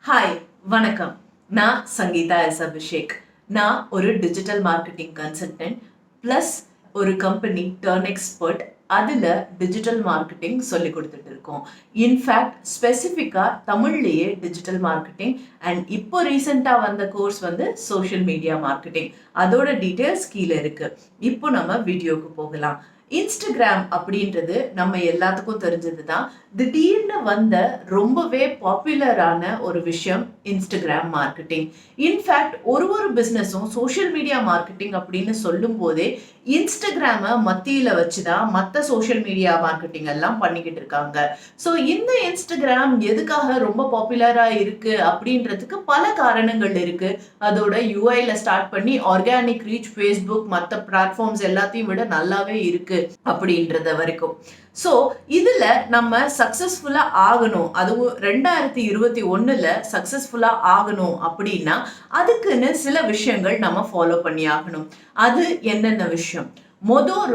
Hi வணக்கம். நான் Sangeetha S Abhishek. நான் ஒரு டிஜிட்டல் மார்க்கெட்டிங் கன்சல்டன்ட் ப்ளஸ் ஒரு கம்பெனி டர்ன் எக்ஸ்பர்ட். அதில் டிஜிட்டல் மார்க்கெட்டிங் சொல்லி கொடுத்துட்டு இருக்கோம். இன்ஃபேக்ட் ஸ்பெசிஃபிக்காக தமிழ்லேயே டிஜிட்டல் மார்க்கெட்டிங் அண்ட் இப்போ ரீசெண்டாக வந்த கோர்ஸ் சோஷியல் மீடியா மார்க்கெட்டிங். அதோட டீட்டெயில்ஸ் கீழே இருக்குது. இப்போ நம்ம வீடியோவுக்கு போகலாம். இன்ஸ்டாகிராம் அப்படின்றது நம்ம எல்லாத்துக்கும் தெரிஞ்சது தான். திடீர்னு வந்த ரொம்பவே பாப்புலரான ஒரு விஷயம் இன்ஸ்டாகிராம் மார்க்கெட்டிங். இன்ஃபேக்ட் ஒரு பிஸ்னஸும் சோஷியல் மீடியா மார்க்கெட்டிங் அப்படின்னு சொல்லும் போதே இன்ஸ்டாகிராமை மத்தியில் வச்சு தான் மற்ற சோஷியல் மீடியா மார்க்கெட்டிங் எல்லாம் பண்ணிக்கிட்டு இருக்காங்க. ஸோ இந்த இன்ஸ்டாகிராம் எதுக்காக ரொம்ப பாப்புலராக இருக்கு அப்படின்றதுக்கு பல காரணங்கள் இருக்கு. அதோட யூஐல ஸ்டார்ட் பண்ணி ஆர்கானிக் ரீச், ஃபேஸ்புக் மற்ற பிளாட்ஃபார்ம்ஸ் எல்லாத்தையும் விட நல்லாவே இருக்கு அப்படின்றத வரைக்கும். ஸோ இதுல நம்ம சக்சஸ்ஃபுல்லா ஆகணும், அதுவும் 2021 சக்சஸ்ஃபுல்லா ஆகணும் அப்படின்னா அதுக்குன்னு சில விஷயங்கள் நம்ம ஃபாலோ பண்ணி ஆகணும். அது என்னென்ன விஷயம்?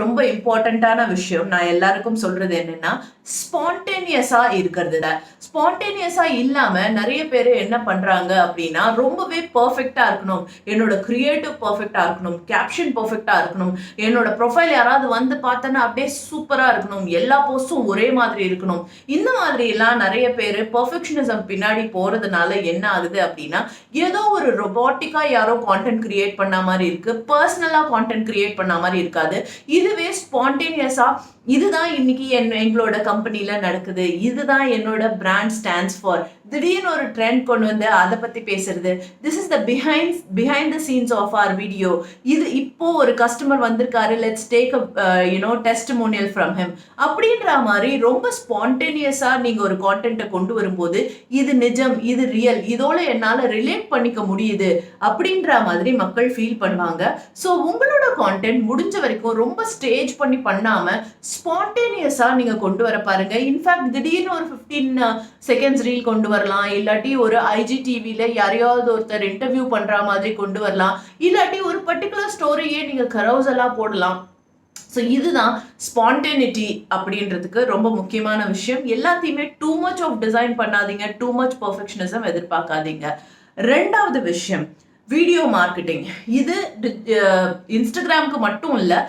ரொம்ப இம்பார்ட்டண்ட்டான விஷயம் நான் எல்லாருக்கும் சொல்றது என்னன்னா, ஸ்பான்டேனியஸா இருக்கிறது. ஸ்பான்டேனியஸா இல்லாம நிறைய பேர் என்ன பண்றாங்க அப்படின்னா, ரொம்பவே பர்ஃபெக்டா இருக்கணும், என்னோட கிரியேட்டிவ் பர்ஃபெக்டா இருக்கணும், கேப்ஷன் பர்ஃபெக்டா இருக்கணும், என்னோட ப்ரொஃபைல் யாராவது பார்த்தோன்னா அப்படியே சூப்பரா இருக்கணும், எல்லா போஸ்டும் ஒரே மாதிரி இருக்கணும். இந்த மாதிரி எல்லாம் நிறைய பேர் பர்ஃபெக்ஷனிசம் பின்னாடி போறதுனால என்ன ஆகுது அப்படின்னா, ஏதோ ஒரு ரொபாட்டிக்கா யாரோ கான்டென்ட் கிரியேட் பண்ண மாதிரி இருக்கு, பர்சனலா கான்டென்ட் கிரியேட் பண்ண மாதிரி இருக்காது. இதுவே ஸ்பான்டேனியஸா இதுதான் இன்னைக்கு எங்களோட கம்பெனில நடக்குது, இதுதான் என்னோட பிராண்ட் ஸ்டாண்ட்ஸ் ஃபார், திடீர்னு ஒரு ட்ரெண்ட் கொண்டு வந்து அதை பத்தி பேசுறது, this is the behind the scenes of our video, இது இப்போ ஒரு கஸ்டமர் வந்திருக்காரு, let's take testimonial from him அப்படின்ற மாதிரி ரொம்ப ஸ்பான்டேனியஸா நீங்க ஒரு கான்டென்ட்டை கொண்டு வரும்போது இது நிஜம், இது ரியல், இதோட என்னால ரிலேட் பண்ணிக்க முடியுது அப்படின்ற மாதிரி மக்கள் ஃபீல் பண்ணுவாங்க. ஸோ உங்களோட கான்டென்ட் முடிஞ்ச வரைக்கும் ரொம்ப ஸ்டேஜ் பண்ணி பண்ணாம ஸ்பான்டேனியஸா நீங்க கொண்டு வர பாருங்க. இன்ஃபேக்ட் திடீர்னு ஒரு 15 செகண்ட்ஸ் ரீல் கொண்டு வரலாம், இல்லாட்டி ஒரு IGTVல யாரையாவது ஒருத்தர் இன்டர்வியூ பண்ற மாதிரி கொண்டு வரலாம், இல்லாட்டி ஒரு பர்டிகுலர் ஸ்டோரியே நீங்க கரோசலா போடலாம். ஸோ இதுதான் ஸ்பான்டேனிட்டி அப்படின்றதுக்கு ரொம்ப முக்கியமான விஷயம். எல்லாத்தையுமே டூ மச் ஆஃப் டிசைன் பண்ணாதீங்க, டூ மச் பர்ஃபெக்ஷனிசம் எதிர்பார்க்காதீங்க. ரெண்டாவது விஷயம் வீடியோ மார்க்கெட்டிங். இது இன்ஸ்டாகிராமுக்கு மட்டும் இல்லை,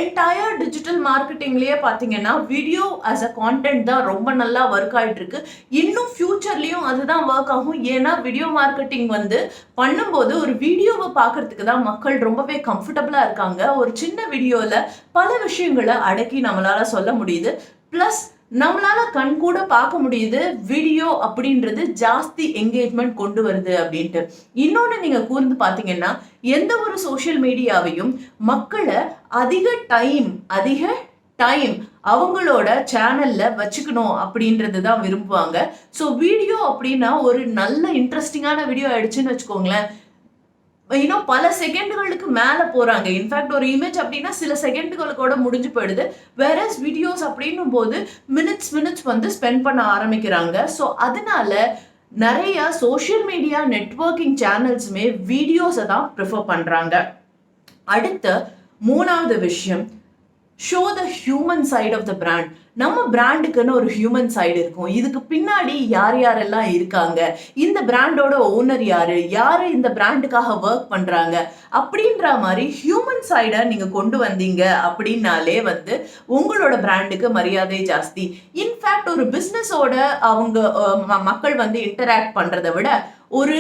என்டையர் டிஜிட்டல் மார்க்கெட்டிங்லேயே பார்த்தீங்கன்னா வீடியோ ஆஸ் அ கான்டென்ட் தான் ரொம்ப நல்லா ஒர்க் ஆகிட்டு இருக்கு. இன்னும் ஃபியூச்சர்லேயும் அதுதான் ஒர்க் ஆகும். ஏன்னா வீடியோ மார்க்கெட்டிங் பண்ணும்போது ஒரு வீடியோவை பார்க்கறதுக்கு தான் மக்கள் ரொம்பவே கம்ஃபர்டபுளாக இருக்காங்க. ஒரு சின்ன வீடியோவில் பல விஷயங்களை அடக்கி நம்மளால சொல்ல முடியுது. ப்ளஸ் நம்மளால கண் கூட பார்க்க முடியுது வீடியோ அப்படின்றது ஜாஸ்தி என்கேஜ்மெண்ட் கொண்டு வருது அப்படின்ட்டு. இன்னொன்று நீங்க கூர்ந்து பார்த்தீங்கன்னா, எந்த ஒரு சோஷியல் மீடியாவையும் மக்களை அதிக டைம் அவங்களோட சேனல்ல வச்சுக்கணும் அப்படின்றது தான் விரும்புவாங்க. ஸோ வீடியோ அப்படின்னா ஒரு நல்ல இன்ட்ரெஸ்டிங்கான வீடியோ ஆயிடுச்சுன்னு வச்சுக்கோங்களேன், இன்னும் பல செகண்டுகளுக்கு மேலே போகிறாங்க. இன்ஃபேக்ட் ஒரு இமேஜ் அப்படின்னா சில செகண்டுகளுக்கோட முடிஞ்சு போயிடுது. வேறஸ் வீடியோஸ் அப்படின்னும் போது மினிட்ஸ் ஸ்பெண்ட் பண்ண ஆரம்பிக்கிறாங்க. ஸோ அதனால நிறைய சோஷியல் மீடியா நெட்வொர்க்கிங் சேனல்ஸுமே வீடியோஸை தான் ப்ரிஃபர் பண்ணுறாங்க. அடுத்த மூணாவது விஷயம், show the human side of the brand. நம்ம பிராண்டுக்குன்னு ஒரு ஹியூமன் சைடு இருக்கும். இதுக்கு பின்னாடி யாரெல்லாம் இருக்காங்க, இந்த பிராண்டோட ஓனர் யாரு இந்த பிராண்டுக்காக ஒர்க் பண்றாங்க அப்படின்ற மாதிரி ஹியூமன் சைடை நீங்க கொண்டு வந்தீங்க அப்படின்னாலே உங்களோட பிராண்டுக்கு மரியாதை ஜாஸ்தி. இன்ஃபேக்ட் ஒரு பிஸ்னஸோட அவங்க மக்கள் இன்டராக்ட் பண்றதை விட ஒரு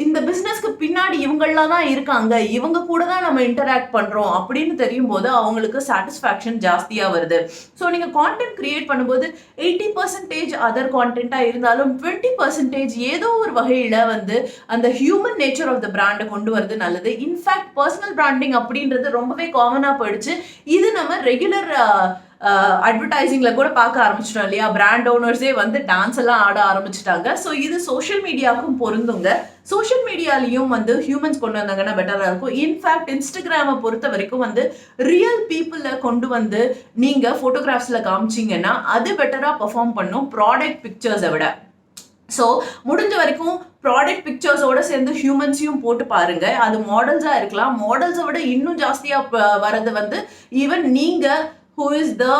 இந்த பிஸ்னஸ்க்கு பின்னாடி இவங்கெல்லாம் தான் இருக்காங்க, இவங்க கூட தான் நம்ம இன்டராக்ட் பண்ணுறோம் அப்படின்னு தெரியும் போது அவங்களுக்கு சாட்டிஸ்ஃபேக்ஷன் ஜாஸ்தியாக வருது. ஸோ நீங்கள் கான்டென்ட் கிரியேட் பண்ணும்போது 80% அதர் கான்டென்ட்டாக இருந்தாலும் 20% ஏதோ ஒரு வகையில் அந்த ஹியூமன் நேச்சர் ஆஃப் த பிராண்டை கொண்டு வரது நல்லது. இன்ஃபேக்ட் பர்சனல் பிராண்டிங் அப்படின்றது ரொம்பவே காமனாக போயிடுச்சு. இது நம்ம ரெகுலர் அட்வர்டைசிங்ல கூட பார்க்க ஆரம்பிச்சிட்டோம் இல்லையா? பிராண்ட் ஓனர்ஸே டான்ஸ் எல்லாம் ஆட ஆரம்பிச்சிட்டாங்க. ஸோ இது சோஷியல் மீடியாவுக்கும் பொருந்துங்க. சோஷியல் மீடியாலையும் ஹியூமன்ஸ் கொண்டு வந்தாங்கன்னா பெட்டராக இருக்கும். இன்ஃபேக்ட் இன்ஸ்டாகிராமை பொறுத்த வரைக்கும் ரியல் பீப்புளை கொண்டு நீங்கள் ஃபோட்டோகிராஃப்ஸில் காமிச்சிங்கன்னா அது பெட்டராக பர்ஃபார்ம் பண்ணும் ப்ராடக்ட் பிக்சர்ஸை விட. ஸோ முடிஞ்ச வரைக்கும் ப்ராடக்ட் பிக்சர்ஸோட சேர்ந்து ஹியூமன்ஸையும் போட்டு பாருங்க. அது மாடல்ஸாக இருக்கலாம், மாடல்ஸை விட இன்னும் ஜாஸ்தியாக வரது ஈவன் நீங்கள் who is the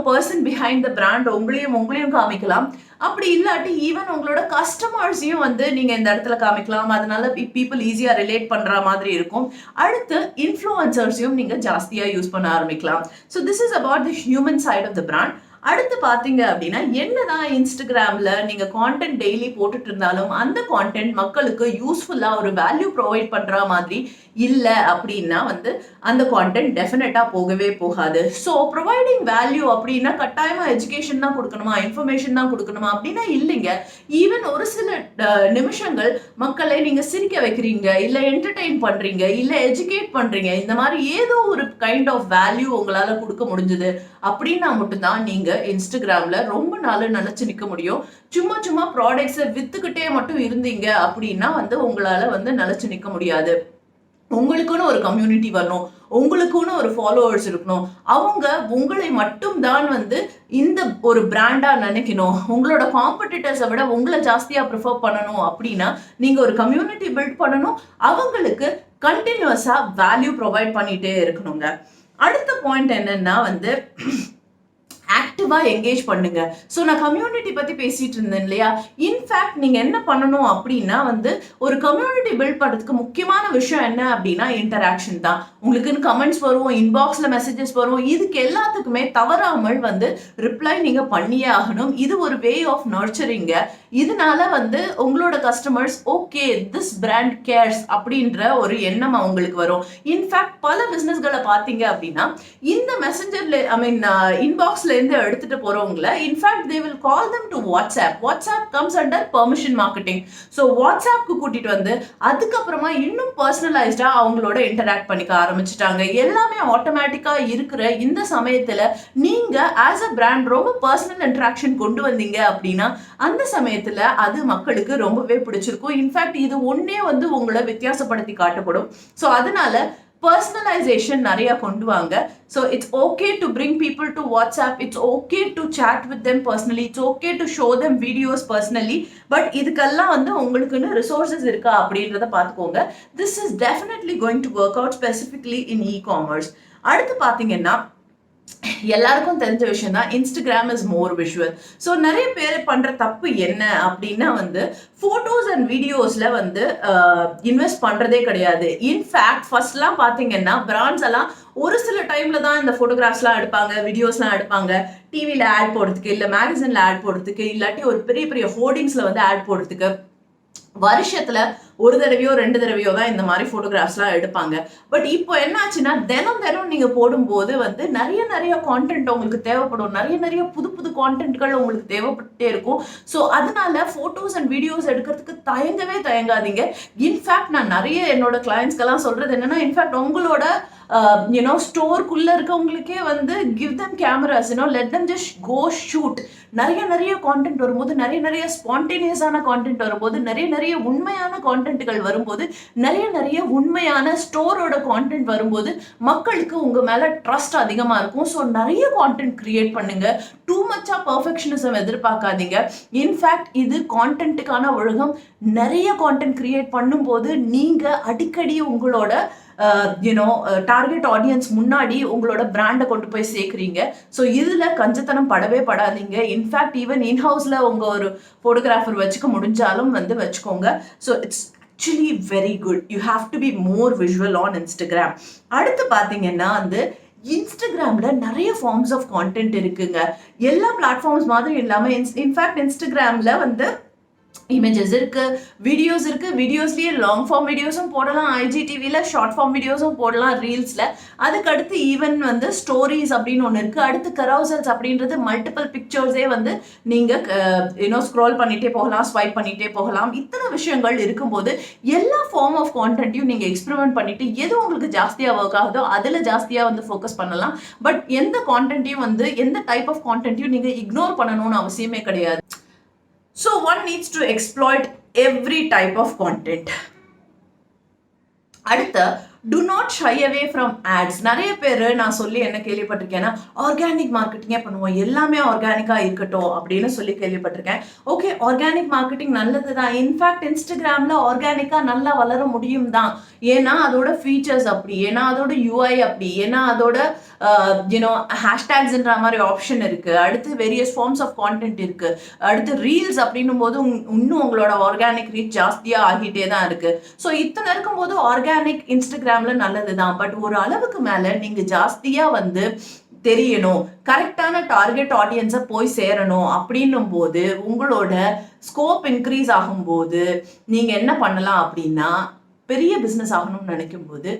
person behind the brand உங்களையும் காமிக்கலாம். அப்படி இல்லாட்டி ஈவன் உங்களோட கஸ்டமர்ஸையும் வந்து நீங்க இந்த இடத்துல காமிக்கலாம். அதனால பீப்புள் ஈஸியா ரிலேட் பண்ற மாதிரி இருக்கும். அடுத்து இன்ஃப்ளூயன்சர்ஸையும் நீங்க ஜாஸ்தியா யூஸ் பண்ண ஆரம்பிக்கலாம். So this is about the human side of the brand. அடுத்து பாத்தீங்க அப்படின்னா என்னதான் இன்ஸ்டாகிராம்ல நீங்க கான்டென்ட் டெய்லி போட்டுட்டு இருந்தாலும் அந்த கான்டென்ட் மக்களுக்கு யூஸ்ஃபுல்லா ஒரு வேல்யூ ப்ரொவைட் பண்ற மாதிரி இல்ல அப்படின்னா வந்து அந்த கான்டென்ட் டெஃபினட்டா போகவே போகாது. ஸோ ப்ரொவைடிங் வேல்யூ அப்படின்னா கட்டாயமா எஜுகேஷன் தான் கொடுக்கணுமா, இன்ஃபர்மேஷன் தான் கொடுக்கணுமா அப்படின்னா இல்லைங்க. ஈவன் ஒரு சில நிமிஷங்கள் மக்களை நீங்க சிரிக்க வைக்கிறீங்க, இல்ல என்டர்டெயின் பண்றீங்க, இல்ல எஜுகேட் பண்றீங்க, இந்த மாதிரி ஏதோ ஒரு கைண்ட் ஆஃப் வேல்யூ உங்களால கொடுக்க முடிஞ்சது அப்படின்னா மட்டும்தான் நீங்க இன்ஸ்டாகிராம்ல ரொம்ப நாள் நிலைச்சு நிக்க முடியும். சும்மா ப்ராடக்ட்ஸை வித்துக்கிட்டே மட்டும் இருந்தீங்க அப்படின்னா வந்து உங்களால வந்து நிலைச்சு நிக்க முடியாது. உங்களுக்குன்னு ஒரு கம்யூனிட்டி வரணும், உங்களுக்குன்னு ஒரு ஃபாலோவர்ஸ் இருக்கணும். அவங்க உங்களை மட்டும் தான் வந்து இந்த ஒரு பிராண்டா நினைக்கணும். உங்களோட காம்படிட்டர்ஸை விட உங்களை ஜாஸ்தியா ப்ரிஃபர் பண்ணணும் அப்படின்னா நீங்க ஒரு கம்யூனிட்டி பில்ட் பண்ணணும். அவங்களுக்கு கண்டினியூஸா வேல்யூ ப்ரொவைட் பண்ணிட்டே இருக்கணுங்க. அடுத்த பாயிண்ட் என்னன்னா வந்து ஆக்டிவா என்கேஜ் பண்ணுங்க. ஸோ நான் கம்யூனிட்டி பத்தி பேசிட்டு இருந்தேன் இல்லையா. இன்ஃபேக்ட் நீங்க என்ன பண்ணணும் அப்படின்னா வந்து ஒரு கம்யூனிட்டி பில்ட் பண்றதுக்கு முக்கியமான விஷயம் என்ன அப்படின்னா இன்டராக்ஷன் தான். உங்களுக்குன்னு கமெண்ட்ஸ் வரும், இன்பாக்ஸ்ல மெசேஜஸ் வரும். இதுக்கு எல்லாத்துக்குமே தவறாமல் வந்து ரிப்ளை நீங்க பண்ணியே ஆகணும். இது ஒரு வே ஆஃப் நர்ச்சரிங்க. இதனால வந்து உங்களோட customers okay this brand CARES அப்படின்ற ஒரு எண்ணம் அவங்களுக்கு வரும். இன்ஃபேக்ட் பல பிசினஸ்களை பார்த்தீங்க அப்படின்னா இந்த மெசஞ்சர்ல இன்பாக்ஸ்ல இருந்து எடுத்துட்டு போறவங்கள in fact they will call them to WhatsApp comes under permission marketing. So வாட்ஸ்அப்க்கு கூட்டிட்டு வந்து அதுக்கப்புறமா இன்னும் பர்சனலைஸ்டா அவங்களோட இன்டராக்ட் பண்ணிக்க ஆரம்பிச்சுட்டாங்க. எல்லாமே ஆட்டோமேட்டிக்கா இருக்கிற இந்த சமயத்துல நீங்க ஆஸ் அ பிராண்ட் ரொம்ப பர்சனல் இன்டராக்ஷன் கொண்டு வந்தீங்க அப்படின்னா அந்த சமயத்துல அது மக்களுக்கு ரொம்பவே பிடிச்சிருக்கும். இன்ஃபேக்ட் இது ஒன்னே வந்து உங்களை வித்தியாசப்படுத்தி காட்டப்படும். ஸோ அதனால personalization நிறைய கொண்டு வாங்க. So it's okay to bring people to WhatsApp, it's okay to chat with them personally, it's okay to show them videos personally, but இதுக்கெல்லாம் வந்து உங்களுக்குன்னு resources இருக்கா அப்படின்றத பார்த்துக்கோங்க. This is definitely going to work out specifically in e-commerce. அடுத்து பார்த்தீங்கன்னா எல்லாருக்கும் தெரிஞ்ச விஷயம் தான் Instagram is more visual. So நிறைய பேர் பண்ற தப்பு என்ன அப்படின்னா வந்து போட்டோஸ் அண்ட் வீடியோஸ்ல வந்து இன்வெஸ்ட் பண்றதே கிடையாது. இன்ஃபேக்ட் ஃபர்ஸ்ட்லாம் பாத்தீங்கன்னா பிராண்ட்ஸ் எல்லாம் ஒரு சில டைம்ல தான் இந்த போட்டோகிராஃப்ஸ்லாம் எடுப்பாங்க, வீடியோஸ்லாம் எடுப்பாங்க. டிவியில ஆட் போடுறதுக்கு, இல்லை மேகசின்ல ஆட் போடுறதுக்கு, இல்லாட்டி ஒரு பெரிய பெரிய ஹோர்டிங்ஸ்ல வந்து ஆட் போடுறதுக்கு வருஷத்துல ஒரு தடவையோ 2 தடவையோ தான் இந்த மாதிரி போட்டோகிராஃப்ஸ்லாம் எடுப்பாங்க. பட் இப்போ என்ன ஆச்சுன்னா தினம் நீங்க போடும்போது வந்து நிறைய கான்டென்ட் உங்களுக்கு தேவைப்படும். நிறைய புது கான்டென்ட்கள் உங்களுக்கு தேவைப்பட்டே இருக்கும். ஸோ அதனால போட்டோஸ் அண்ட் வீடியோஸ் எடுக்கிறதுக்கு தயங்காதீங்க. இன்ஃபேக்ட் நான் நிறைய என்னோட கிளைண்ட்ஸ்க்கெல்லாம் சொல்றது என்னன்னா இன்ஃபேக்ட் உங்களோட ஸ்டோருக்குள்ள இருக்கவங்களுக்கே வந்து give them cameras, let them just go shoot. நிறைய கான்டென்ட் வரும்போது, நிறைய ஸ்பான்டேனியஸான கான்டென்ட் வரும்போது, நிறைய உண்மையான கான்டென்ட்கள் வரும்போது, நிறைய உண்மையான ஸ்டோரோட கான்டென்ட் வரும்போது மக்களுக்கு உங்க மேல ட்ரஸ்ட் அதிகமா இருக்கும். ஸோ நிறைய கான்டென்ட் கிரியேட் பண்ணுங்க. டூ மச்சா பர்ஃபெக்ஷனிசம் எதிர்பார்க்காதீங்க. இன்ஃபேக்ட் இது கான்டென்ட்டுக்கான உலகம். நிறைய கான்டென்ட் கிரியேட் பண்ணும்போது நீங்க அடிக்கடி உங்களோட டார்கெட் ஆடியன்ஸ் முன்னாடி உங்களோட பிராண்டை கொண்டு போய் சேர்க்குறீங்க. ஸோ இதுல கஞ்சத்தனம் படவே படாதீங்க. இன்ஃபேக்ட் ஈவன் இன்ஹவுஸ்ல உங்க ஒரு போட்டோகிராஃபர் வச்சுக்க முடிஞ்சாலும் வந்து வச்சுக்கோங்க. So it's actually very good. You have to be more visual on Instagram. அடுத்து பார்த்தீங்கன்னா வந்து இன்ஸ்டாகிராம்ல நிறைய ஃபார்ம்ஸ் ஆஃப் கான்டென்ட் இருக்குங்க. எல்லா பிளாட்ஃபார்ம்ஸ் மாதிரி இல்லாம இன்ஃபேக்ட் இன்ஸ்டாகிராம்ல வந்து இமேஜஸ் இருக்கு, வீடியோஸ் இருக்கு. வீடியோஸ்லயே லாங் ஃபார்ம் வீடியோஸும் போடலாம், ஐஜிடிவில ஷார்ட் ஃபார்ம் வீடியோஸும் போடலாம், ரீல்ஸ்ல. அதுக்கடுத்து ஈவன் வந்து ஸ்டோரிஸ் அப்படின்னு ஒன்று இருக்கு. அடுத்து கரௌசல்ஸ் அப்படின்றது மல்டிபிள் பிக்சர்ஸே வந்து நீங்க ஸ்க்ரோல் பண்ணிட்டே போகலாம், ஸ்வைப் பண்ணிட்டே போகலாம். இத்தனை விஷயங்கள் இருக்கும்போது எல்லா ஃபார்ம் ஆஃப் கான்டென்ட்டையும் நீங்க எக்ஸ்பெரிமெண்ட் பண்ணிட்டு எது உங்களுக்கு ஜாஸ்தியா ஒர்க் ஆகுதோ அதுல ஜாஸ்தியா வந்து ஃபோக்கஸ் பண்ணலாம். பட் எந்த கான்டென்ட்டையும் வந்து எந்த டைப் ஆஃப் கான்டென்ட்டையும் நீங்க இக்னோர் பண்ணணும்னு அவசியமே கிடையாது. So one needs to exploit every type of content. அடுத்த do not shy away from ads. நிறைய பேர் நான் சொல்லி என்ன கேள்விப்பட்டிருக்கேன்னா, ஆர்கானிக் மார்க்கெட்டிங்கே பண்ணுவோம், எல்லாமே ஆர்கானிக்காக இருக்கட்டும் அப்படின்னு சொல்லி கேள்விப்பட்டிருக்கேன். ஓகே, ஆர்கானிக் மார்க்கெட்டிங் நல்லது தான். இன்ஃபேக்ட் இன்ஸ்டாகிராமில் ஆர்கானிக்காக நல்லா வளர முடியும் தான். ஏன்னா அதோட ஃபீச்சர்ஸ் அப்படி, ஏன்னா அதோட யூஐ அப்படி, ஏன்னா அதோட யூனோ ஹேஷ்டேக்ஸ்ன்ற மாதிரி ஆப்ஷன் இருக்கு. அடுத்து வேரியஸ் ஃபார்ம்ஸ் ஆஃப் கான்டென்ட் இருக்கு. அடுத்து ரீல்ஸ் அப்படின்னும் போது இன்னும் உங்களோட ஆர்கானிக் ரீச் ஜாஸ்தியா ஆகிட்டே தான் இருக்கு. ஸோ இத்தனை இருக்கும்போது ஆர்கானிக் இன்ஸ்டாகிராம்ல நல்லது தான். பட் ஒரு அளவுக்கு மேல நீங்க ஜாஸ்தியா வந்து தெரியணும், கரெக்டான டார்கெட் ஆடியன்ஸை போய் சேரணும் அப்படின்னும் போது, உங்களோட ஸ்கோப் இன்க்ரீஸ் ஆகும்போது நீங்க என்ன பண்ணலாம் அப்படின்னா, பெரிய பிஸ்னஸ் ஆகணும்னு நினைக்கும் போது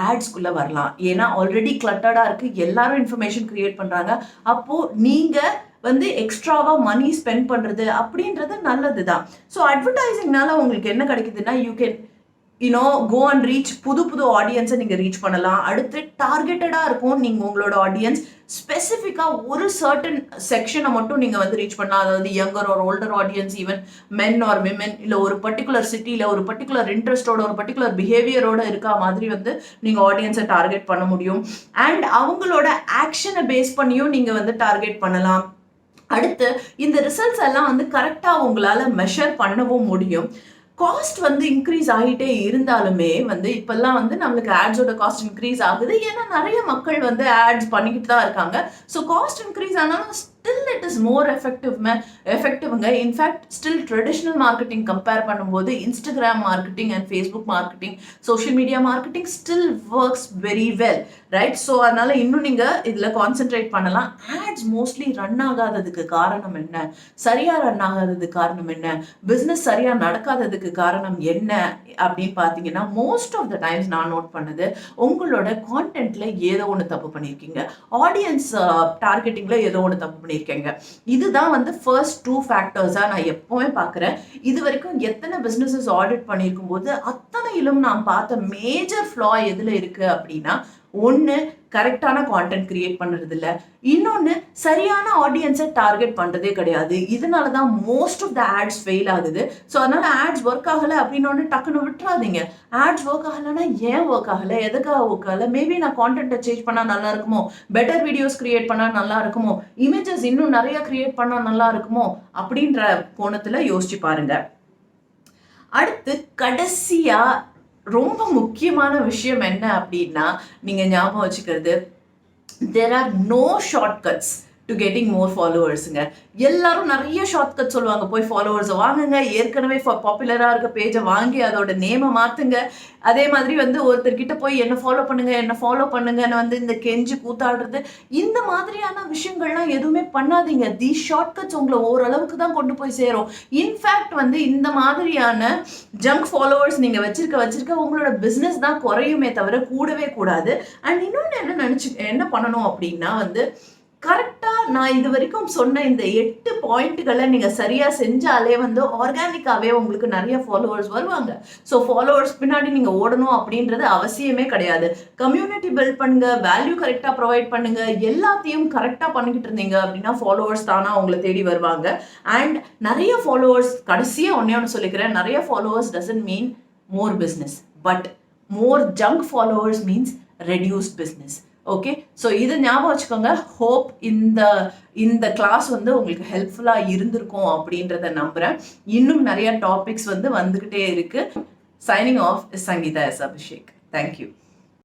ஆட்ஸ்குள்ள வரலாம். ஏன்னா ஆல்ரெடி கிளட்டர்டா இருக்கு, எல்லாரும் இன்ஃபர்மேஷன் கிரியேட் பண்றாங்க. அப்போ நீங்க வந்து எக்ஸ்ட்ராவா மணி ஸ்பெண்ட் பண்றது அப்படின்றது நல்லது தான். ஸோ அட்வர்டைசிங்னால உங்களுக்கு என்ன கிடைக்குதுன்னா, you can go and reach புது ஆடியன்ஸை நீங்கள் ரீச் பண்ணலாம். அடுத்து டார்கெட்டடாக இருக்கும். நீங்கள் உங்களோட ஆடியன்ஸ் ஸ்பெசிஃபிக்காக ஒரு சர்டன் செக்ஷனை மட்டும் நீங்கள் வந்து ரீச் பண்ணலாம். அதாவது யங்கர் ஒரு ஓல்டர் ஆடியன்ஸ், ஈவன் மென் ஆர் விமென், இல்லை ஒரு பர்டிகுலர் சிட்டியில் ஒரு பர்டிகுலர் இன்ட்ரெஸ்டோட ஒரு பர்டிகுலர் பிஹேவியரோட இருக்கா மாதிரி வந்து நீங்கள் ஆடியன்ஸை டார்கெட் பண்ண முடியும். அண்ட் அவங்களோட ஆக்ஷனை பேஸ் பண்ணியும் நீங்கள் வந்து டார்கெட் பண்ணலாம். அடுத்து இந்த ரிசல்ட்ஸ் எல்லாம் வந்து கரெக்டாக உங்களால் மெஷர் பண்ணவும் முடியும். காஸ்ட் வந்து இன்க்ரீஸ் ஆகிட்டே இருந்தாலுமே வந்து இப்பெல்லாம் வந்து நம்மளுக்கு ஆட்ஸோட காஸ்ட் இன்க்ரீஸ் ஆகுது. ஏன்னா நிறைய மக்கள் வந்து ஆட்ஸ் பண்ணிக்கிட்டு தான் இருக்காங்க. ஸோ காஸ்ட் இன்க்ரீஸ் ஆனாலும் ஸ்டில் இட் இஸ் மோர் எஃபெக்டிவ்ங்க. In fact still traditional marketing compare பண்ணும்போது Instagram marketing and Facebook marketing, social media marketing still works very well, right? So அதனால இன்னும் நீங்கள் இதில் கான்சென்ட்ரேட் பண்ணலாம். ஆட்ஸ் மோஸ்ட்லி ரன் ஆகாததுக்கு காரணம் என்ன, சரியா ரன் ஆகாததுக்கு காரணம் என்ன, பிஸ்னஸ் சரியா நடக்காததுக்கு காரணம் என்ன அப்படின்னு பார்த்தீங்கன்னா, மோஸ்ட் ஆஃப் த டைம்ஸ் நான் நோட் பண்ணது, உங்களோட கான்டென்ட்ல ஏதோ ஒன்று தப்பு பண்ணியிருக்கீங்க, ஆடியன்ஸ் டார்கெட்டிங்ல ஏதோ ஒன்று தப்பு பண்ணியிருக்கீங்க. இதுதான் வந்து ஃபர்ஸ்ட் 2 ஃபேக்டர்ஸா நான் எப்பவுமே பார்க்குறேன். இது வரைக்கும் எத்தனை பிஸ்னஸஸ் ஆடிட் பண்ணியிருக்கும் போது அத்தனையிலும் நான் பார்த்த மேஜர் ஃப்ளா எதுல இருக்கு அப்படின்னா, ஒன்று கரெக்டான கான்டென்ட் கிரியேட் பண்ணுறது இல்லை, இன்னொன்று சரியான ஆடியன்ஸை டார்கெட் பண்ணுறதே கிடையாது. இதனால தான் most of the ads fail ஆகுது. ஸோ அதனால ஆட்ஸ் ஒர்க் ஆகலை அப்படின்னு டக்குன்னு விட்டுறாதீங்க. ஆட்ஸ் ஒர்க் ஆகலைன்னா ஏன் ஒர்க் ஆகலை, எதுக்காக ஒர்க் ஆகலை, மேபி நான் கான்டென்ட்டை சேஞ்ச் பண்ணால் நல்லா இருக்குமோ, பெட்டர் வீடியோஸ் கிரியேட் பண்ணால் நல்லா இருக்குமோ, இமேஜஸ் இன்னும் நிறைய கிரியேட் பண்ணால் நல்லா இருக்குமோ அப்படின்ற கோணத்தில் யோசிச்சு பாருங்க. அடுத்து கடைசியா ரொம்ப முக்கியமான விஷயம் என்ன அப்படின்னா, நீங்க ஞாபகம் வச்சுக்கிறது, there are no shortcuts to getting more followersங்க. எல்லாரும் நிறைய ஷார்ட்கட் சொல்லுவாங்க. போய் ஃபாலோவர்ஸை வாங்குங்க, ஏற்கனவே பாப்புலரா இருக்க பேஜை வாங்கி அதோட நேமை மாத்துங்க, அதே மாதிரி வந்து ஒருத்தர்கிட்ட போய் என்ன ஃபாலோ பண்ணுங்கன்னு வந்து இந்த கெஞ்சி கூத்தாடுறது, இந்த மாதிரியான விஷயங்கள்லாம் எதுவுமே பண்ணாதீங்க. தீஸ் ஷார்ட்கட்ஸ் உங்களை ஓரளவுக்கு தான் கொண்டு போய் சேரும். இன்ஃபேக்ட் வந்து இந்த மாதிரியான ஜங்க் ஃபாலோவர்ஸ் நீங்க வச்சிருக்க உங்களோட பிஸ்னஸ் தான் குறையுமே தவிர கூடவே கூடாது. அண்ட் இன்னொன்று என்ன பண்ணணும் அப்படின்னா வந்து, கரெக்டாக நான் இது வரைக்கும் சொன்ன இந்த 8 பாயிண்ட்டுகளை நீங்கள் சரியாக செஞ்சாலே வந்து ஆர்கானிக்காகவே உங்களுக்கு நிறைய ஃபாலோவர்ஸ் வருவாங்க. ஸோ ஃபாலோவர்ஸ் பின்னாடி நீங்கள் ஓடணும் அப்படின்றது அவசியமே கிடையாது. கம்யூனிட்டி பில்ட் பண்ணுங்க, வேல்யூ கரெக்டாக ப்ரொவைட் பண்ணுங்க, எல்லாத்தையும் கரெக்டாக பண்ணிக்கிட்டு இருந்தீங்க அப்படின்னா ஃபாலோவர்ஸ் தானாக உங்களை தேடி வருவாங்க. அண்ட் நிறைய ஃபாலோவர்ஸ், கடைசியாக ஒன்று சொல்லிக்கிறேன், நிறைய followers doesn't mean more business, but more junk followers means reduced business. Okay, so இதை ஞாபகம் வச்சுக்கோங்க. ஹோப் இந்த கிளாஸ் வந்து உங்களுக்கு ஹெல்ப்ஃபுல்லாக இருந்திருக்கும் அப்படின்றத நம்புகிறேன். இன்னும் நிறைய டாபிக்ஸ் வந்து வந்துக்கிட்டே இருக்கு. Signing off, Sangeetha S Abhishek. Thank you.